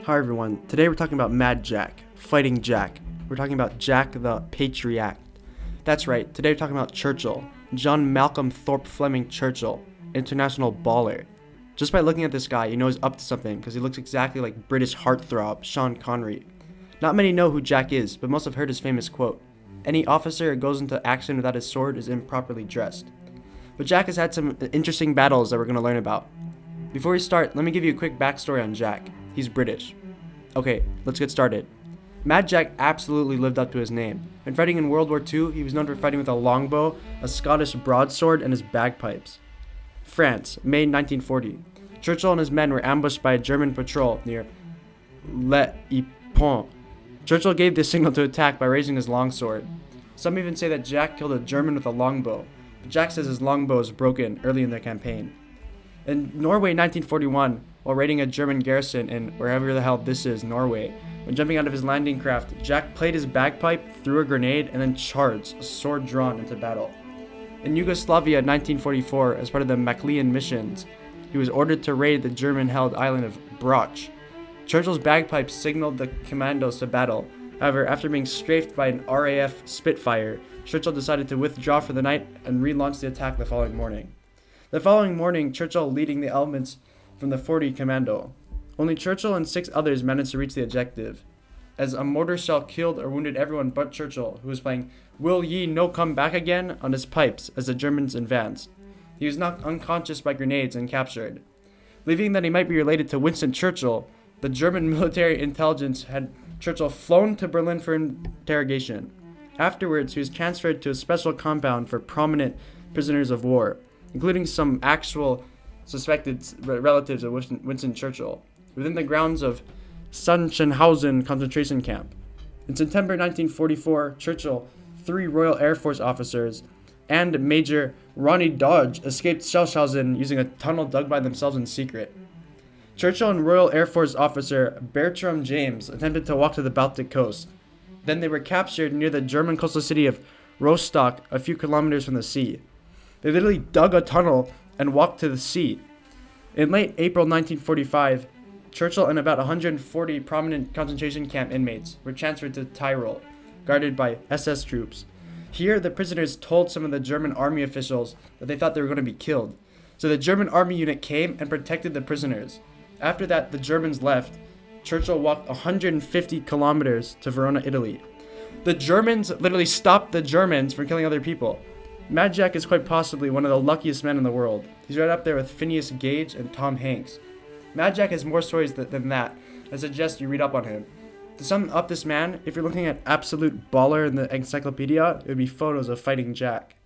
Hi everyone, today we're talking about Mad Jack, Fighting Jack. We're talking about Jack the Patriot. That's right, today we're talking about Churchill, John Malcolm Thorpe Fleming Churchill, international baller. Just by looking at this guy, you know he's up to something because he looks exactly like British heartthrob Sean Connery. Not many know who Jack is, but most have heard his famous quote, "Any officer who goes into action without his sword is improperly dressed." But Jack has had some interesting battles that we're going to learn about. Before we start, let me give you a quick backstory on Jack. He's British. Okay, let's get started. Mad Jack absolutely lived up to his name. When fighting in World War II, he was known for fighting with a longbow, a Scottish broadsword, and his bagpipes. France, May 1940. Churchill and his men were ambushed by a German patrol near Les Ypres. Churchill gave the signal to attack by raising his longsword. Some even say that Jack killed a German with a longbow, but Jack says his longbow was broken early in the campaign. In Norway 1941, while raiding a German garrison in wherever the hell this is, Norway, when jumping out of his landing craft, Jack played his bagpipe, threw a grenade, and then charged, a sword drawn, into battle. In Yugoslavia 1944, as part of the Maclean missions, he was ordered to raid the German-held island of Broch. Churchill's bagpipes signaled the commandos to battle. However, after being strafed by an RAF Spitfire, Churchill decided to withdraw for the night and relaunched the attack the following morning. The following morning, Churchill leading the elements from the 40 Commando. Only Churchill and 6 others managed to reach the objective, as a mortar shell killed or wounded everyone but Churchill, who was playing "Will Ye No Come Back Again" on his pipes as the Germans advanced. He was knocked unconscious by grenades and captured. Believing that he might be related to Winston Churchill, the German military intelligence had Churchill flown to Berlin for interrogation. Afterwards, he was transferred to a special compound for prominent prisoners of war, including some actual suspected relatives of Winston Churchill, within the grounds of Sachsenhausen concentration camp. In September 1944, Churchill, 3 Royal Air Force officers, and Major Ronnie Dodge escaped Sachsenhausen using a tunnel dug by themselves in secret. Churchill and Royal Air Force officer Bertram James attempted to walk to the Baltic coast. Then they were captured near the German coastal city of Rostock, a few kilometers from the sea. They literally dug a tunnel and walked to the sea. In late April 1945, Churchill and about 140 prominent concentration camp inmates were transferred to Tyrol, guarded by SS troops. Here, the prisoners told some of the German army officials that they thought they were going to be killed. So the German army unit came and protected the prisoners. After that, the Germans left. Churchill walked 150 kilometers to Verona, Italy. The Germans literally stopped the Germans from killing other people. Mad Jack is quite possibly one of the luckiest men in the world. He's right up there with Phineas Gage and Tom Hanks. Mad Jack has more stories than that. I suggest you read up on him. To sum up this man, if you're looking at absolute baller in the encyclopedia, it would be photos of Fighting Jack.